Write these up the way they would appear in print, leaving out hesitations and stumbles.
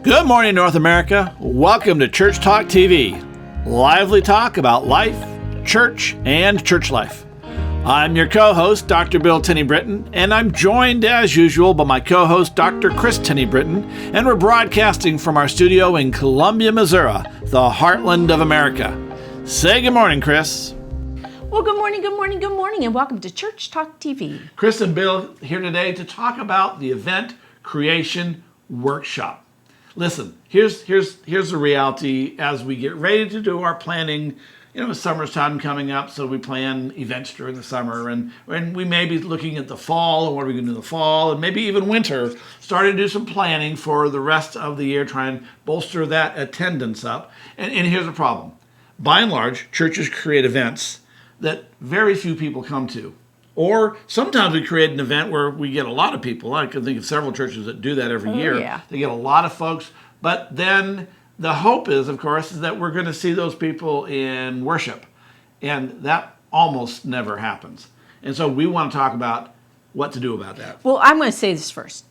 Good morning, North America. Welcome to Church Talk TV. Lively talk about life, church, and church life. I'm your co-host, Dr. Bill Tenney-Britton, and I'm joined, as usual, by my co-host, Dr. Kris Tenney-Britton, and we're broadcasting from our studio in Columbia, Missouri, the heartland of America. Say good morning, Kris. Well, good morning, and welcome to Church Talk TV. Kris and Bill here today to talk about the Event Creation Workshop. Listen, here's the reality as we get ready to do our planning. You know, summer's time coming up, so we plan events during the summer, and we may be looking at the fall, and what are we going to do in the fall, and maybe even winter, starting to do some planning for the rest of the year, try and bolster that attendance up. And here's the problem. By and large, churches create events that very few people come to. Or sometimes we create an event where we get a lot of people. I can think of several churches that do that every year. Yeah. They get a lot of folks, but then the hope is, of course, is that we're going to see those people in worship. And that almost never happens. And so we want to talk about what to do about that. Well, I'm going to say this first.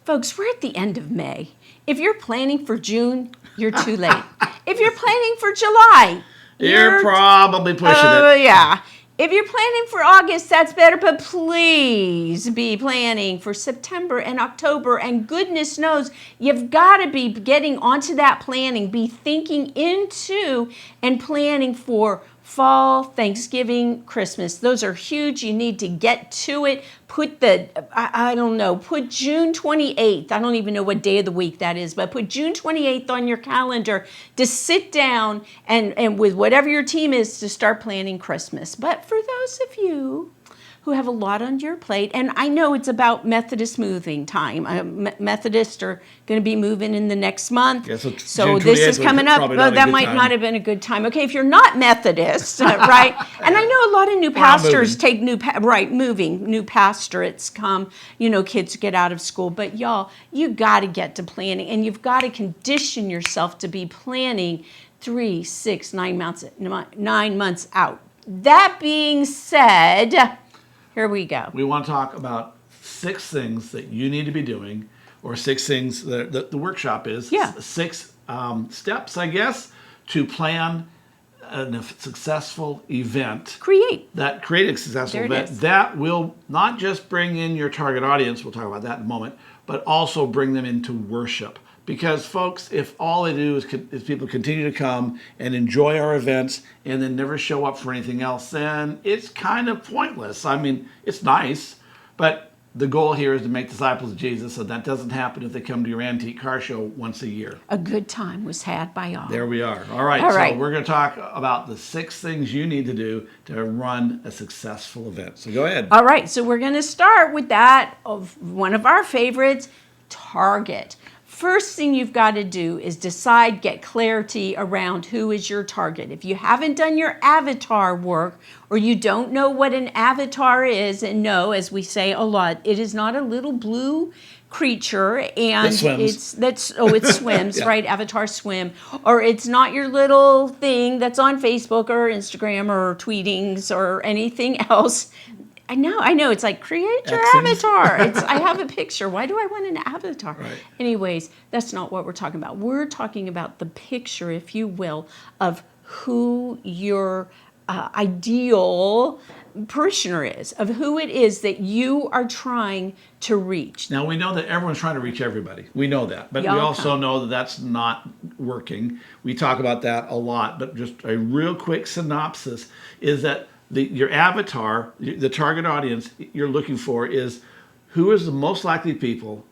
Folks, we're at the end of May. If you're planning for June, you're too late. If you're planning for July, You're probably pushing it. Oh, yeah. If you're planning for August, that's better, but please be planning for September and October, and goodness knows you've got to be getting onto that planning, be thinking into and planning for fall, Thanksgiving, Christmas. Those are huge. You need to get to it. Put put June 28th. I don't even know what day of the week that is, but put June 28th on your calendar to sit down and with whatever your team is to start planning Christmas. But for those of you who have a lot on your plate, and I know it's about Methodist moving time. Methodists are going to be moving in the next month. Yeah, so this is coming up. Well, that might not have been a good time. Okay, if you're not Methodist, right? And I know a lot of new pastors take new pastorates come, kids get out of school. But y'all, you got to get to planning, and you've got to condition yourself to be planning 3, 6, 9 months out. That being said, here we go. We want to talk about 6 things that you need to be doing, or 6 things that the workshop is. Yeah. 6 steps, I guess, to plan a successful event. Create a successful event that will not just bring in your target audience, we'll talk about that in a moment, but also bring them into worship. Because, folks, if all they do is people continue to come and enjoy our events and then never show up for anything else, then it's kind of pointless. I mean, it's nice, but the goal here is to make disciples of Jesus, and that doesn't happen if they come to your antique car show once a year. A good time was had by all. There we are. All right. So we're going to talk about the 6 things you need to do to run a successful event. So go ahead. All right. So we're going to start with that of one of our favorites, target. First thing you've got to do is decide, get clarity around who is your target. If you haven't done your avatar work, or you don't know what an avatar is, and no, as we say a lot, it is not a little blue creature, and it swims, yeah. Right? Avatar swim, or it's not your little thing that's on Facebook or Instagram or tweetings or anything else. I know. It's like, create your avatar. I have a picture. Why do I want an avatar? Right. Anyways, that's not what we're talking about. We're talking about the picture, if you will, of who your ideal parishioner is, of who it is that you are trying to reach. Now, we know that everyone's trying to reach everybody. We know that. But we also know that that's not working. We talk about that a lot. But just a real quick synopsis is that your avatar, the target audience you're looking for, is who is the most likely people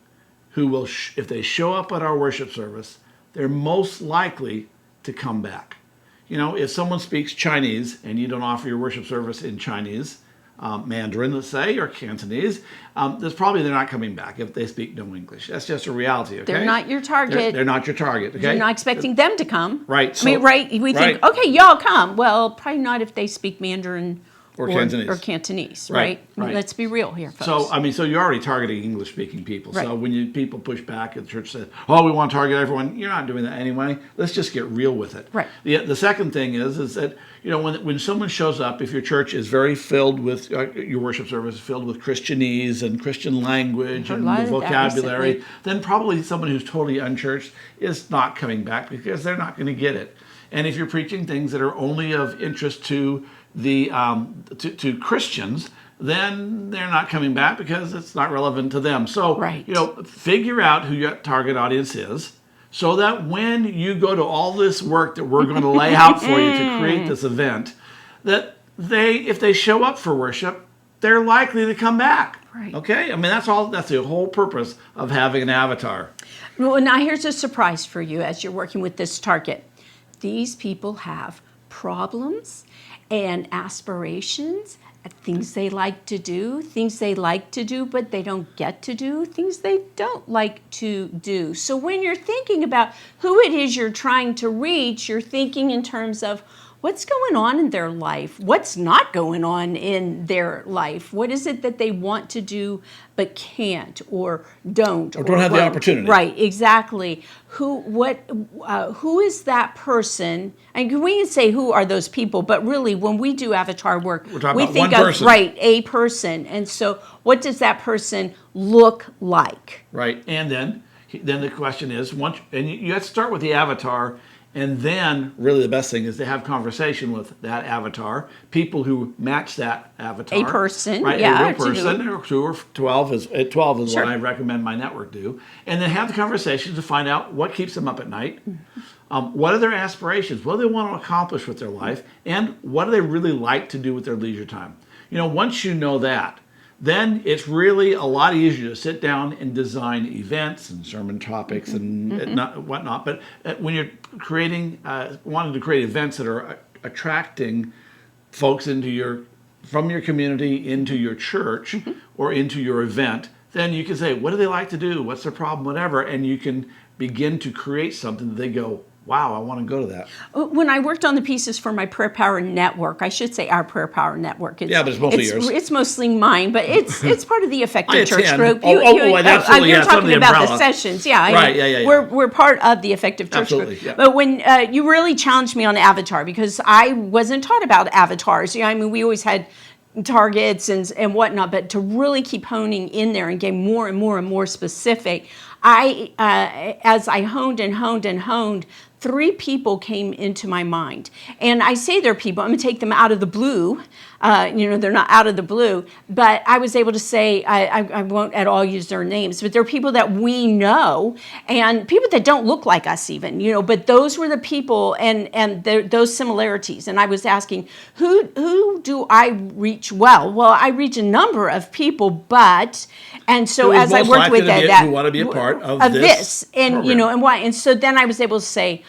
who will, if they show up at our worship service, they're most likely to come back. If someone speaks Chinese and you don't offer your worship service in Chinese, Mandarin, let's say, or Cantonese, they're not coming back if they speak no English. That's just a reality, okay? They're not your target. They're not your target, okay? You're not expecting them to come. Right. So, right? We think, okay, y'all come. Well, probably not if they speak Mandarin Or Cantonese. Or Cantonese, Right, right? right. Let's be real here, folks. So you're already targeting English-speaking people. Right. So when people push back and the church says, "Oh, we want to target everyone," you're not doing that anyway. Let's just get real with it. Right. The second thing is that when someone shows up, if your church is very filled with your worship service is filled with Christianese and Christian language and the vocabulary, then probably someone who's totally unchurched is not coming back because they're not going to get it. And if you're preaching things that are only of interest to the to Christians, then they're not coming back because it's not relevant to them. So, figure out who your target audience is so that when you go to all this work that we're going to lay out for you to create this event, that if they show up for worship, they're likely to come back. Right. Okay? I mean, that's the whole purpose of having an avatar. Well, now here's a surprise for you as you're working with this target. These people have problems and aspirations, things they like to do, but they don't get to do, things they don't like to do. So when you're thinking about who it is you're trying to reach, you're thinking in terms of what's going on in their life, what's not going on in their life, what is it that they want to do but can't or don't. Or don't have the opportunity. Right, exactly. Who is that person? And we can say who are those people, but really when we do avatar work, we think of a person. And so what does that person look like? Right. And then the question is, you have to start with the avatar. And then, really, the best thing is to have conversation with that avatar, people who match that avatar. A person, right? A real person, or 2 or 12 is Sure. what I recommend my network do. And then have the conversation to find out what keeps them up at night, what are their aspirations, what do they want to accomplish with their life, and what do they really like to do with their leisure time. Once you know that, then it's really a lot easier to sit down and design events and sermon topics and whatnot. But when you're wanting to create events that are attracting folks from your community into your church or into your event, then you can say, what do they like to do? What's their problem? Whatever. And you can begin to create something that they go, wow, I want to go to that. When I worked on the pieces for my Prayer Power Network, I should say our Prayer Power Network. But it's mostly yours. It's mostly mine, but it's part of the Effective Church Group. Absolutely. You're talking about the sessions. Yeah. Right, We're part of the Effective Church Group. Yeah. But when you really challenged me on Avatar, because I wasn't taught about avatars. We always had targets and whatnot, but to really keep honing in there and get more and more and more specific, as I honed and honed and honed, 3 people came into my mind. And I say they're people, I'm going to take them out of the blue. They're not out of the blue, but I was able to say, I won't at all use their names, but they're people that we know and people that don't look like us even, but those were the people and those similarities. And I was asking, who do I reach well? Well, I reach a number of people, and so as I worked with that, who want to be a part of this and program. And why, and so then I was able to say,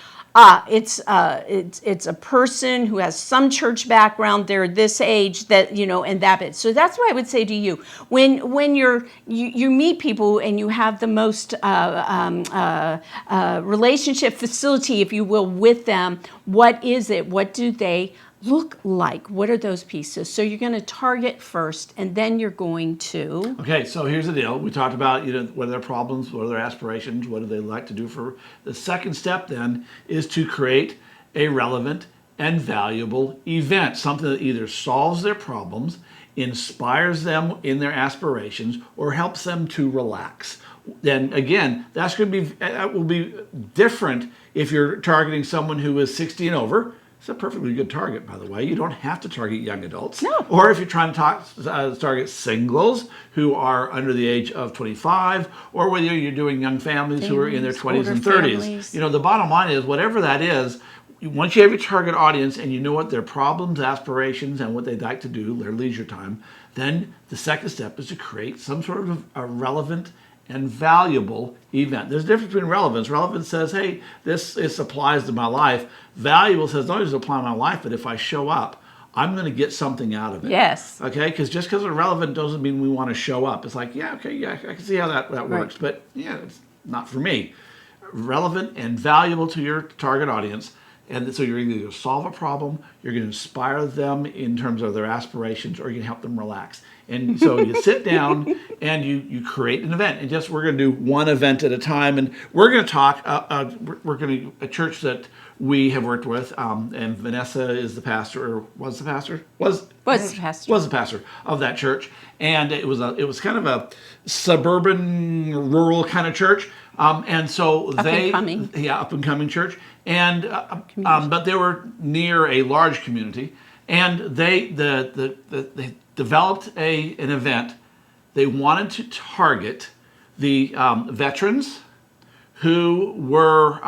it's a person who has some church background. They're this age, that and that bit. So that's what I would say to you when you meet people and you have the most relationship facility, if you will, with them. What is it? What do they look like? What are those pieces? So you're going to target first, and then you're going to... Okay, so here's the deal. We talked about, what are their problems, what are their aspirations, what do they like to do for... The second step then is to create a relevant and valuable event, something that either solves their problems, inspires them in their aspirations, or helps them to relax. Then again, that will be different if you're targeting someone who is 60 and over. It's a perfectly good target, by the way. You don't have to target young adults. No. Or if you're trying to target singles who are under the age of 25, or whether you're doing young families who are in their 20s and 30s. Families. The bottom line is, whatever that is, once you have your target audience and you know what their problems, aspirations, and what they'd like to do, their leisure time, then the second step is to create some sort of a relevant and valuable event. There's a difference between relevance. Relevance says, hey, this applies to my life. Valuable says, not only does it apply to my life, but if I show up, I'm going to get something out of it. Yes. Okay? Because just because it's relevant doesn't mean we want to show up. It's like, I can see how that works, but it's not for me. Relevant and valuable to your target audience. And so you're either going to solve a problem, you're going to inspire them in terms of their aspirations, or you're going to help them relax. And so you sit down and you create an event. And just we're going to do one event at a time. And we're going to talk. We're going to a church that we have worked with, and Vanessa is the pastor, or was the pastor, was the pastor of that church. And it was kind of a suburban, rural kind of church. And so up and coming church. And but they were near a large community, and they developed an event. They wanted to target the veterans who were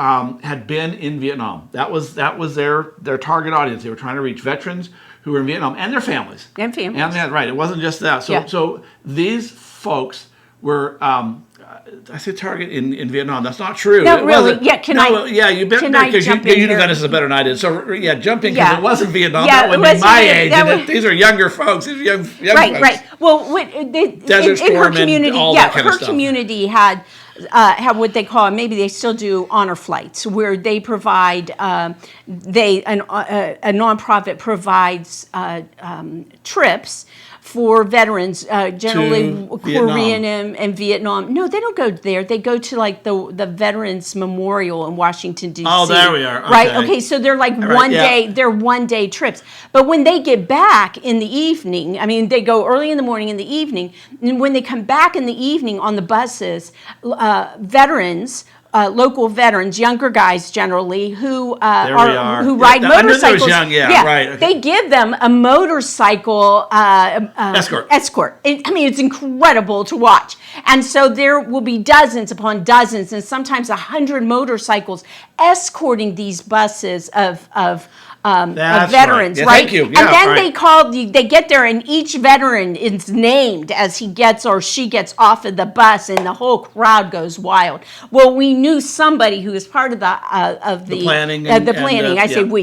had been in Vietnam. That was their target audience. They were trying to reach veterans who were in Vietnam and their families. And families. And right, it wasn't just that. So these folks were. I said target in Vietnam. That's not true. No, really. Yeah, you bet, because you know Venice is better than I did. So yeah, jump in because it wasn't Vietnam. That would be my age. These are younger folks. These are young folks. Right. Well, in her community, her community had what they call, maybe they still do, honor flights, where they provide a nonprofit provides trips for veterans, generally Korean and Vietnam. No, they don't go there. They go to like the Veterans Memorial in Washington, D.C. Oh, there we are. Okay. Right? Okay, so they're like they're one-day trips. But when they get back in the evening, I mean, they go early in the morning, in the evening, and when they come back in the evening on the buses, veterans, local veterans, younger guys generally, who ride motorcycles. They give them a motorcycle escort. It's incredible to watch. And so there will be dozens upon dozens, and sometimes 100 motorcycles escorting these buses of veterans, right? Thank you. And then they get there, and each veteran is named as he gets or she gets off of the bus, and the whole crowd goes wild. Well, we knew somebody who was part of the planning.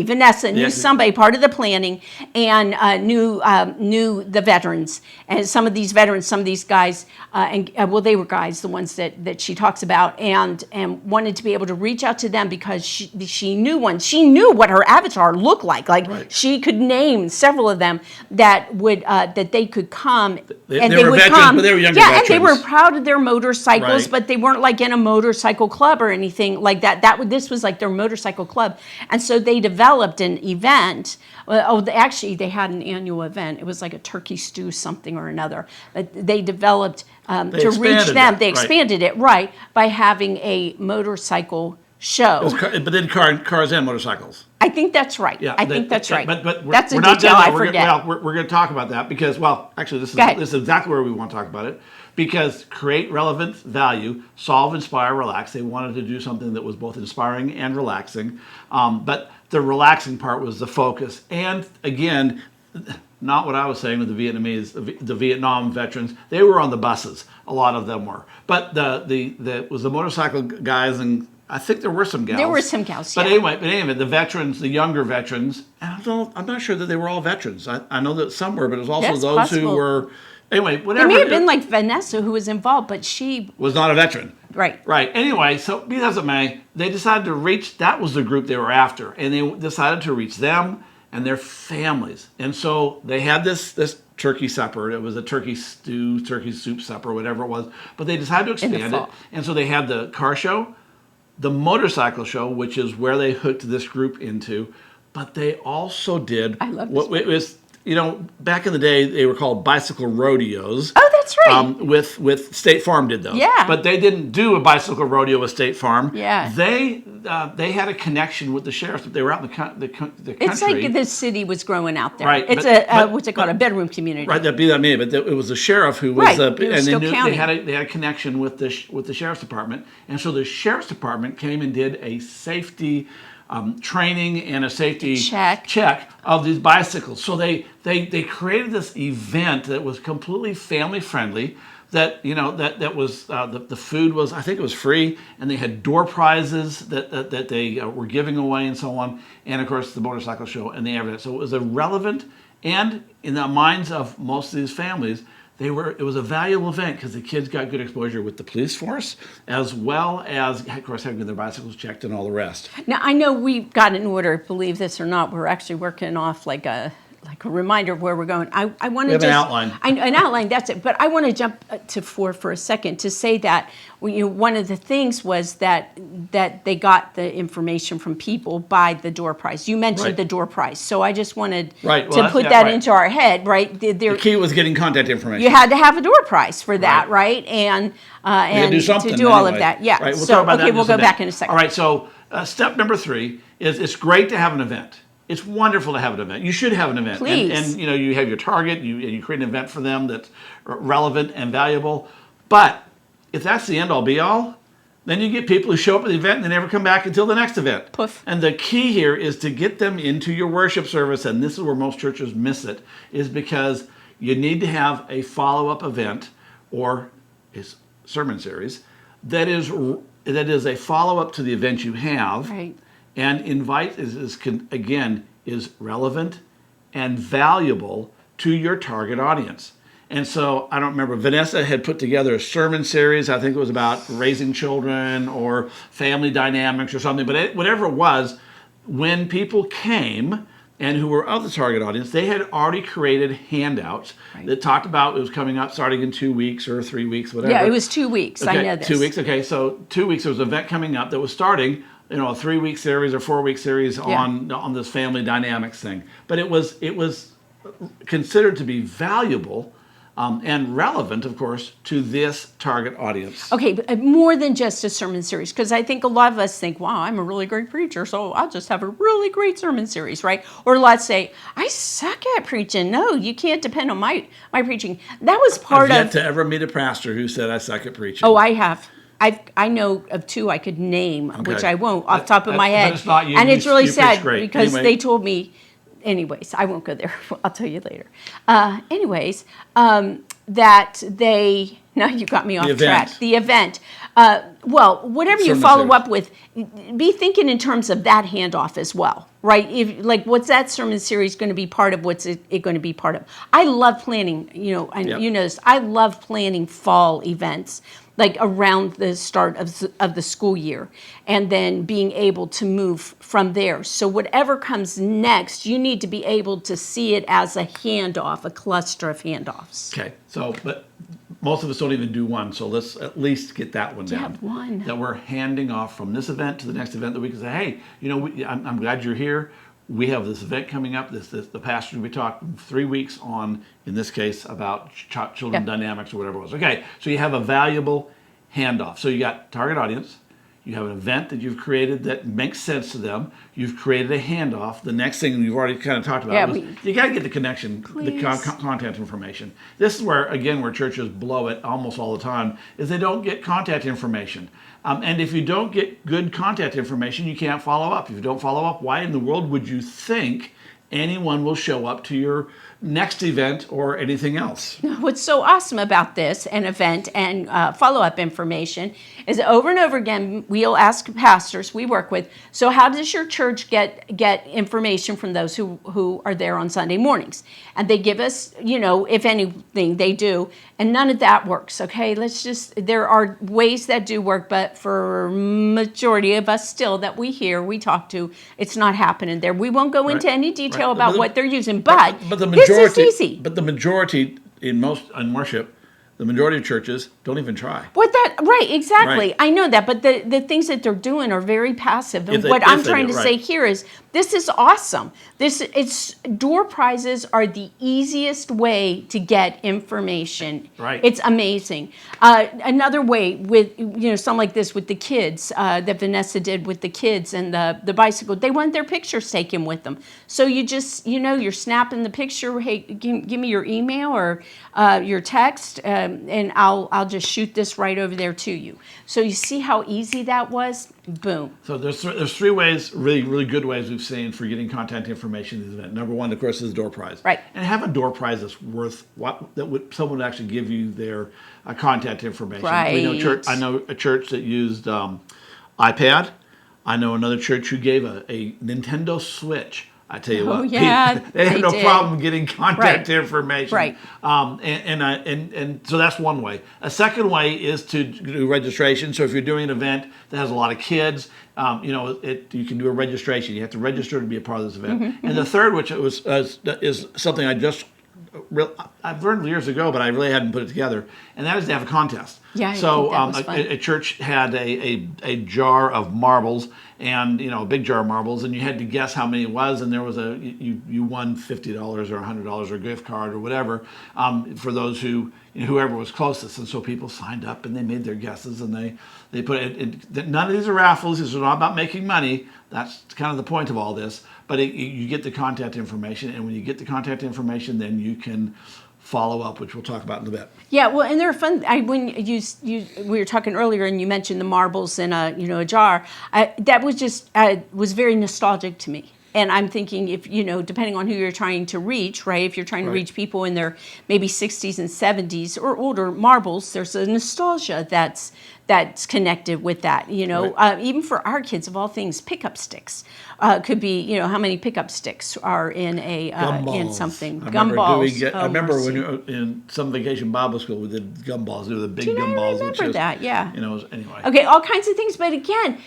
Vanessa knew somebody part of the planning, and knew the veterans, and some of these guys, they were guys, the ones that she talks about, and wanted to be able to reach out to them because she knew what her avatar look like. She could name several of them that would that they could come, and they would come. But they were younger veterans. And they were proud of their motorcycles, but they weren't like in a motorcycle club or anything like that. This was like their motorcycle club, and so they developed an event. They had an annual event. It was like a turkey stew something or another. But they developed to reach them. They expanded it by having a motorcycle show. But then cars and motorcycles. I think that's right. Yeah, I think that's right. But that's we're a not detail done. I forget. We're going to talk about that because, actually, this is exactly where we want to talk about it. Because create relevant value, solve, inspire, relax. They wanted to do something that was both inspiring and relaxing. But the relaxing part was the focus. And again, not what I was saying with the Vietnamese, the Vietnam veterans. They were on the buses. A lot of them were. But the motorcycle guys, and I think there were some gals. There were some gals, But anyway, the veterans, the younger veterans, and I'm not sure that they were all veterans. I know that some were, but it was also those possible. Who were, anyway, whatever. It may have been like Vanessa who was involved, but she was not a veteran. Right. Anyway, so be that as it may, they decided to reach, that was the group they were after, and they decided to reach them and their families. And so they had this turkey supper. It was a turkey stew, turkey soup supper, whatever it was. But they decided to expand it. And so they had the car show, the motorcycle show, which is where they hooked this group into. But they also did what it was, back in the day, they were called bicycle rodeos. Oh, that's right. With State Farm did those. Yeah. But they didn't do a bicycle rodeo with State Farm. Yeah. They had a connection with the sheriffs. They were out in the country. It's like the city was growing out there. Right. It's what's it called, a bedroom community. Right. But it was the sheriff who was and they had a connection with the sheriff's department, and so the sheriff's department came and did a safety training and a safety check of these bicycles. So they created this event that was completely family friendly. That was the food was, I think it was free, and they had door prizes that they were giving away and so on, and of course the motorcycle show and the everything. So it was relevant, and in the minds of most of these families, it was a valuable event because the kids got good exposure with the police force, as well as, of course, having their bicycles checked and all the rest. Now, I know we've got an order, believe this or not. We're actually working off like a reminder of where we're going. I want to have an outline. An outline, that's it. But I want to jump to 4 for a second to say that one of the things was that they got the information from people by the door prize. You mentioned Right. the door prize, so I just wanted Right. Well, to put yeah, that right. into our head, right? The key was getting contact information. You had to have a door prize for that, right? And do something to do all of anyway. that, yeah. Right, we'll So talk about that okay, in we'll just a go minute. back in a second. All right, so step number 3 is it's great to have an event. It's wonderful to have an event. You should have an event. Please. And you have your target, you create an event for them that's relevant and valuable. But if that's the end all be all, then you get people who show up at the event and they never come back until the next event. Poof. And the key here is to get them into your worship service, and this is where most churches miss it, is because you need to have a follow-up event or a sermon series that is a follow-up to the event you have. Right. And invite is relevant and valuable to your target audience. And so I don't remember, Vanessa had put together a sermon series. I think it was about raising children or family dynamics or something. But whatever it was, when people came and who were of the target audience, they had already created handouts that talked about it was coming up starting in 2 weeks or 3 weeks, whatever. Yeah, it was 2 weeks. Okay, I know this. 2 weeks. Okay, so 2 weeks, there was an event coming up that was starting, a 3-week series or 4-week series on this family dynamics thing. But it was considered to be valuable and relevant, of course, to this target audience. Okay, but more than just a sermon series, because I think a lot of us think, wow, I'm a really great preacher, so I'll just have a really great sermon series, right? Or let's say, I suck at preaching. No, you can't depend on my preaching. That was part I've yet of... to ever meet a pastor who said, I suck at preaching. Oh, I have. I know of 2 I could name, which I won't off the top of my head. But it's not you. And it's really you sad preach great. because Anyway. they told me, anyways, I won't go there. I'll tell you later. That they, now you got me off track. The event. Well, whatever you Sermon follow series. up with, be thinking in terms of that handoff as well, right? What's that sermon series going to be part of? What's it going to be part of? I love planning, and you know this, I love planning fall events, like around the start of the school year, and then being able to move from there. So whatever comes next, you need to be able to see it as a handoff, a cluster of handoffs. Okay, but most of us don't even do one, so let's at least get that one down. Yeah, one. That we're handing off from this event to the next event, that we can say, hey, I'm glad you're here. We have this event coming up. The pastor we talked 3 weeks on, in this case, about children dynamics or whatever it was. Okay, so you have a valuable handoff. So you got target audience. You have an event that you've created that makes sense to them. You've created a handoff. The next thing you've already kind of talked about was you got to get the connection, the content information. This is where churches blow it almost all the time, is they don't get contact information. And if you don't get good contact information, you can't follow up. If you don't follow up, why in the world would you think anyone will show up to your next event or anything else? What's so awesome about this, an event and follow-up information, is over and over again, we'll ask pastors we work with, so how does your church get information from those who are there on Sunday mornings? And they give us, if anything, they do, and none of that works, okay? There are ways that do work, but for majority of us still that we talk to, it's not happening there. We won't go into any detail about what they're using, but the this is majority, easy. But the majority in worship, the majority of churches don't even try. Right, exactly. Right. I know that, but the things that they're doing are very passive. And If what I'm they trying do, to right. say here is, this is awesome. Door prizes are the easiest way to get information. Right. It's amazing. Another way with something like this with the kids that Vanessa did with the kids and the bicycle, they want their pictures taken with them. So you just you're snapping the picture. Hey, give me your email or your text, and I'll just shoot this right over there to you. So you see how easy that was? Boom. So there's 3 ways, really, really good ways we've seen for getting content information in this event. Number 1, of course, is door prize. Right. And have a door prize that's worth someone would actually give you their contact information. Right. I know a church that used iPad. I know another church who gave a Nintendo Switch I tell you Oh, what, yeah, they have they no did. problem getting contact Right. information. Right. And so that's one way. A second way is to do registration. So if you're doing an event that has a lot of kids, you can do a registration. You have to register to be a part of this event. Mm-hmm, And the third, which is something I've learned years ago, but I really hadn't put it together, and that is to have a contest. Yeah, I so think that was fun. a church had a jar of marbles, and a big jar of marbles, and you had to guess how many it was, and there was you won $50 or $100 or a gift card or whatever for those whoever was closest, and so people signed up and they made their guesses, and they put it. None of these are raffles. These are not about making money. That's kind of the point of all this. But you get the contact information, and when you get the contact information, then you can follow up, which we'll talk about in a bit. Yeah, well, and they're fun. When we were talking earlier, and you mentioned the marbles in a jar. That was just was very nostalgic to me. And I'm thinking, if depending on who you're trying to reach, right? If you're trying to reach people in their maybe 60s and 70s or older, marbles, there's a nostalgia that's connected with that. Even for our kids, of all things, pickup sticks could be. How many pickup sticks are in in something? Gumballs. I remember when you were in some vacation Bible school, we did gumballs. They were the big gumballs. I remember that. Yeah. Anyway. Okay, all kinds of things. But again,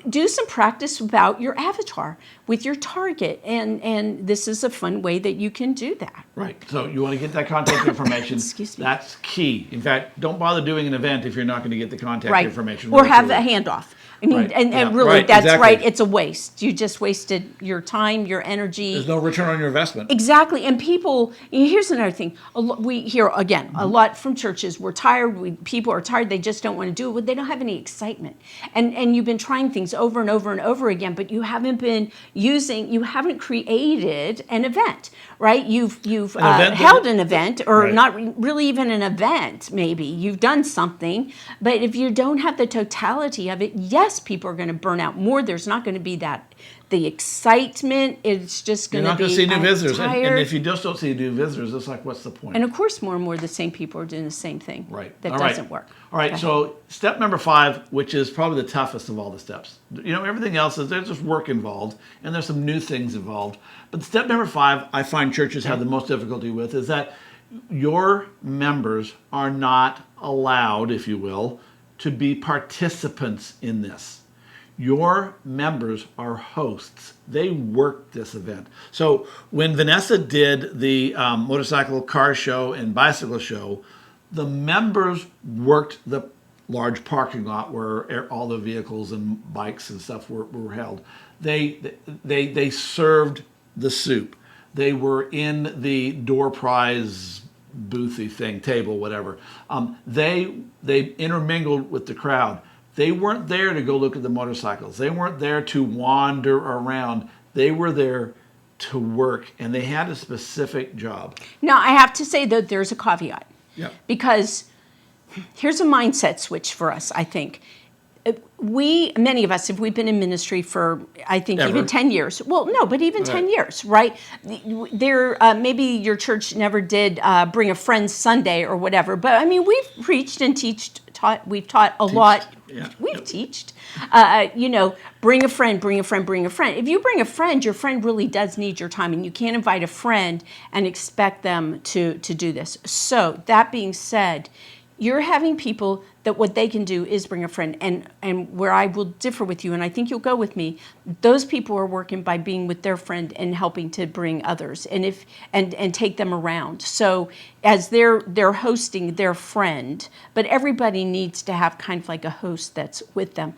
do some practice about your avatar with your target, and this is a fun way that you can do that. Right. So you want to get that contact information. Excuse me. That's key. In fact, don't bother doing an event if you're not going to get the contact Right. information. Or right have away. a handoff. I mean, Right. and Yeah. really, Right, that's exactly. right. It's a waste. You just wasted your time, your energy. There's no return on your investment. Exactly. And people, here's another thing. We hear, again, a lot from churches, we're tired. People are tired. They just don't want to do it. Well, they don't have any excitement. And you've been trying things over and over and over again, but you haven't created an event, right? You've held an event, or Right. not really even an event, maybe. You've done something. But if you don't have the totality of it, yes, people are going to burn out more. There's not going to be the excitement. It's just You're going to not be going to see new visitors. And tired. if you just don't see new visitors, it's like, what's the point? And of course, more and more, the same people are doing the same thing. Right. That All right. doesn't work. All right. Go So step number 5, which is probably the toughest of all the steps. Everything else is there's just work involved, and there's some new things involved. But step number 5, I find churches have the most difficulty with, is that your members are not allowed, if you will, to be participants in this. Your members are hosts. They work this event. So when Vanessa did the motorcycle car show and bicycle show, the members worked the large parking lot where all the vehicles and bikes and stuff were held. They served the soup. They were in the door prize boothy thing, table, whatever. They intermingled with the crowd. They weren't there to go look at the motorcycles. They weren't there to wander around. They were there to work, and they had a specific job. Now, I have to say that there's a caveat. Yeah. Because here's a mindset switch for us, I think. Many of us, if we've been in ministry for, I think, Ever. even 10 years. Well, no, but even 10 years, right? Maybe your church never did bring a friend Sunday or whatever. But, I mean, we've preached and we've taught a lot. Yeah. We've teached. Bring a friend, bring a friend, bring a friend. If you bring a friend, your friend really does need your time, and you can't invite a friend and expect them to do this. So that being said, you're having people that what they can do is bring a friend, and where I will differ with you, and I think you'll go with me, those people are working by being with their friend and helping to bring others and take them around. So as they're hosting their friend, but everybody needs to have kind of like a host that's with them.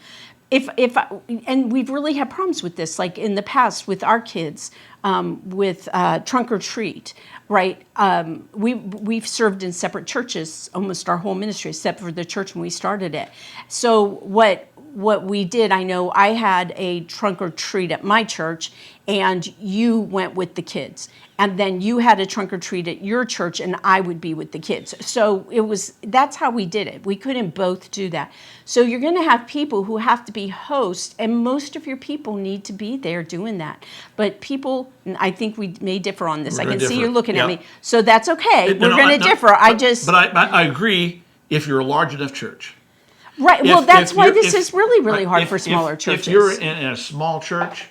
And we've really had problems with this, like in the past with our kids, with trunk or treat, right? We've served in separate churches almost our whole ministry, except for the church when we started it. So what we did, I know I had a trunk or treat at my church, and you went with the kids. And then you had a trunk or treat at your church, and I would be with the kids. So that's how we did it. We couldn't both do that. So you're going to have people who have to be hosts, and most of your people need to be there doing that. But people, I think we may differ on this. I can see you're looking at me. So that's okay. We're going to differ. But I agree if you're a large enough church. Right. Well, that's why this is really, really hard for smaller churches. If you're in a small church,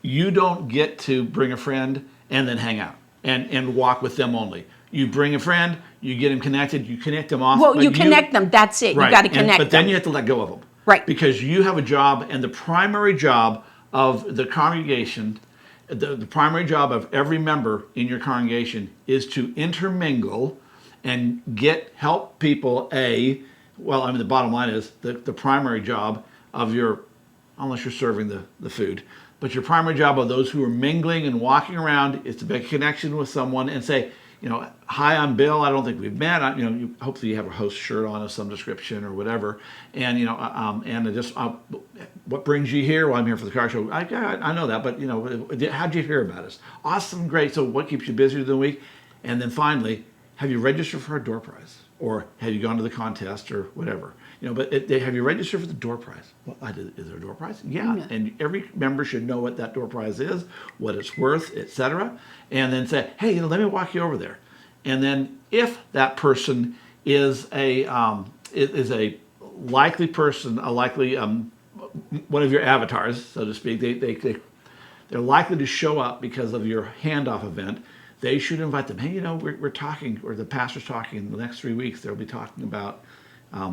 you don't get to bring a friend and then hang out and walk with them only. You bring a friend, you get them connected, you connect them off. Well, you connect them. That's it. Right. You got to connect them. But then you have to let go of them. Right. Because you have a job, and the primary job of the congregation, the primary job of every member in your congregation is to intermingle and help people. The bottom line is the primary job of unless you're serving the food, but your primary job of those who are mingling and walking around is to make a connection with someone and say, hi, I'm Bill. I don't think we've met. Hopefully you have a host shirt on of some description or whatever. And what brings you here? Well, I'm here for the car show. I know that, but how'd you hear about us? Awesome, great. So what keeps you busy during the week? And then finally, have you registered for a door prize, or have you gone to the contest or whatever? Have you registered for the door prize? Well, is there a door prize? Yeah. And every member should know what that door prize is, what it's worth, etc. And then say, hey, let me walk you over there. And then if that person is a likely person, one of your avatars, so to speak, they're likely to show up because of your handoff event. They should invite them. Hey, we're talking, or the pastor's talking in the next 3 weeks. They'll be talking about you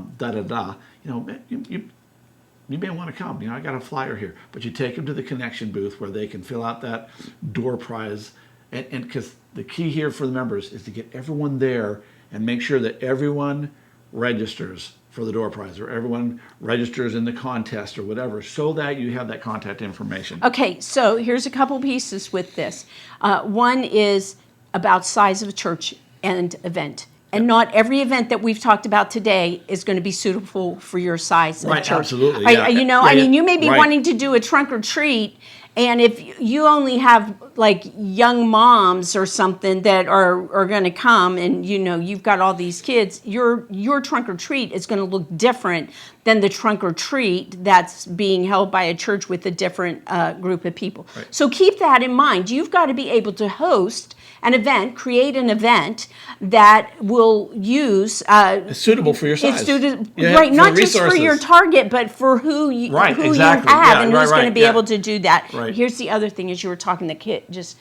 may want to come. I got a flyer here, but you take them to the connection booth where they can fill out that door prize. And because the key here for the members is to get everyone there and make sure that everyone registers for the door prize, or everyone registers in the contest or whatever, so that you have that contact information. Okay, so here's a couple pieces with this. One is about size of a church and event. And not every event that we've talked about today is going to be suitable for your size of church. Absolutely. Yeah. You may be wanting to do a trunk or treat, and if you only have like young moms or something that are going to come, and you've got all these kids, your trunk or treat is going to look different than the trunk or treat that's being held by a church with a different group of people. Right. So keep that in mind. You've got to be able to host an event, create an event that will use it's suitable for your size. Right, not just for your target, but for who you have and who's going to be able to do that. Right. Here's the other thing: as you were talking, the kid just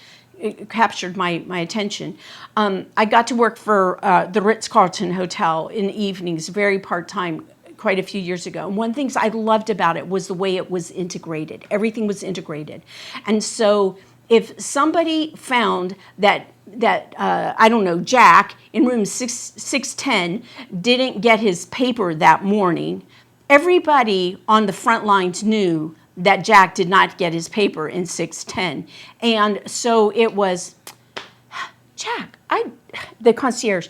captured my attention. I got to work for the Ritz-Carlton Hotel in the evenings, very part-time, quite a few years ago. And one of the things I loved about it was the way it was integrated. Everything was integrated. And so if somebody found that Jack in room 610 didn't get his paper that morning, everybody on the front lines knew that Jack did not get his paper in 610. And so it was, Jack, the concierge,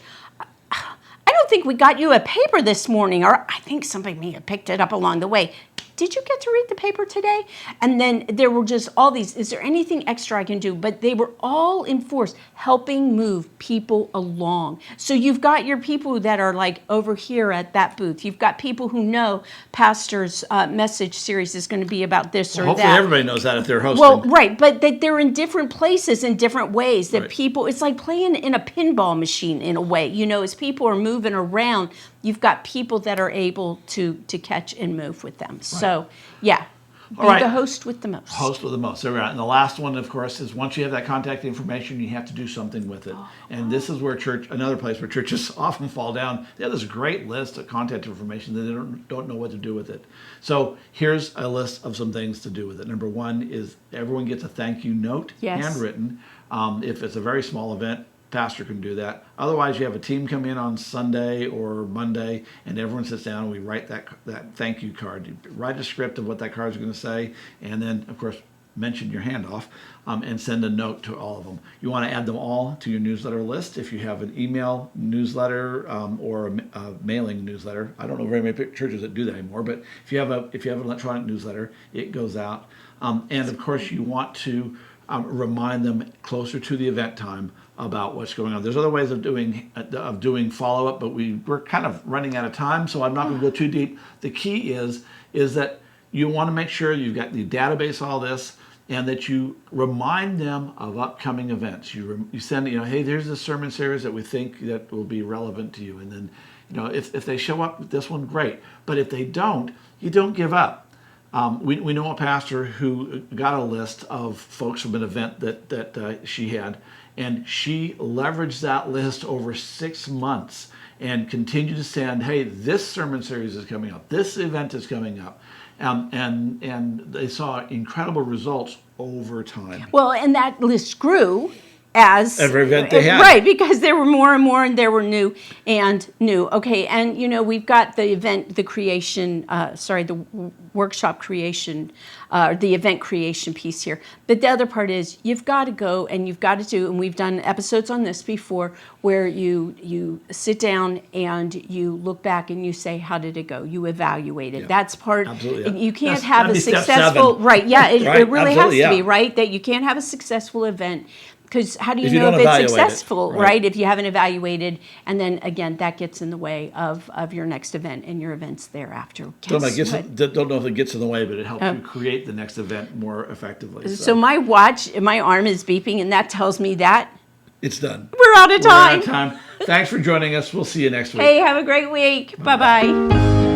I don't think we got you a paper this morning, or I think somebody may have picked it up along the way. Did you get to read the paper today? And then there were just all these, is there anything extra I can do? But they were all enforced, helping move people along. So you've got your people that are like over here at that booth. You've got people who know Pastor's message series is going to be about this or hopefully that. Hopefully everybody knows that if they're hosting. Well, right, but they're in different places in different ways. That Right. people, it's like playing in a pinball machine in a way. As people are moving around, you've got people that are able to catch and move with them. So, yeah, be All right. the host with the most. Host with the most. So, right. And the last one, of course, is once you have that contact information, you have to do something with it. And this is where another place where churches often fall down. They have this great list of contact information that they don't know what to do with it. So here's a list of some things to do with it. Number one is everyone gets a thank you note, handwritten. If it's a very small event, pastor can do that. Otherwise, you have a team come in on Sunday or Monday, and everyone sits down and we write that thank you card. You write a script of what that card is going to say, and then, of course, mention your handoff and send a note to all of them. You want to add them all to your newsletter list. If you have an email newsletter or a mailing newsletter, I don't know very many churches that do that anymore, but if you have an electronic newsletter, it goes out. And of course, you want to remind them closer to the event time about what's going on. There's other ways of doing follow-up, but we're kind of running out of time, so I'm not going to go too deep. The key is that you want to make sure you've got the database, all this, and that you remind them of upcoming events. You send, hey, there's this sermon series that we think that will be relevant to you, and then, if they show up with this one, great. But if they don't, you don't give up. We know a pastor who got a list of folks from an event that she had, and she leveraged that list over 6 months and continued to send, hey, this sermon series is coming up, this event is coming up. And they saw incredible results over time. Well, and that list grew as every event they had. Right, because there were more and more, and there were new. Okay, and we've got the event, the creation, the workshop creation, the event creation piece here. But the other part is you've got to go and you've got to do, and we've done episodes on this before, where you sit down and you look back and you say, how did it go? You evaluate it. Yeah. That's part. Absolutely, yeah. You can't have a step successful 7. right. Yeah, it really Absolutely, has to be yeah. right that you can't have a successful event. Because how do you If you know don't if it's evaluate it, successful, right. right? If you haven't evaluated, and then again, that gets in the way of your next event and your events thereafter. Don't know if it gets in the way, but it helps you create the next event more effectively. So my arm is beeping, and that tells me that it's done. we're out of time. Thanks for joining us. We'll see you next week. Hey, have a great week. Bye-bye.